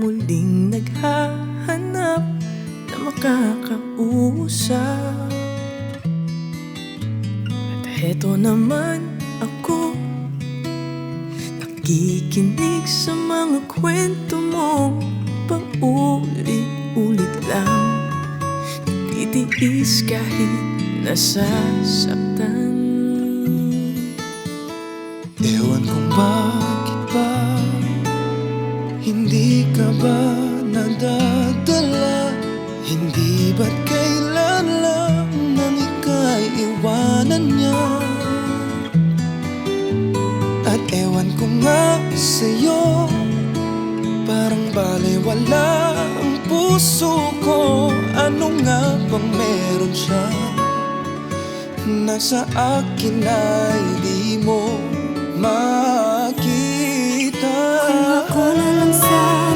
muling naghahanap na makakausap. At heto naman ako, nakikinig sa mga kwento mo, paulit-ulit lang, titiis kahit nasasaktan. Ewan kung bakit ba hindi ka ba nadadala? Hindi ba't kailan lang nang ika'y iwanan niya? At ewan ko nga sa'yo, parang balewala ang puso ko. Ano nga bang meron siya na sa akin ay di mo makita? Kung ako na lang sana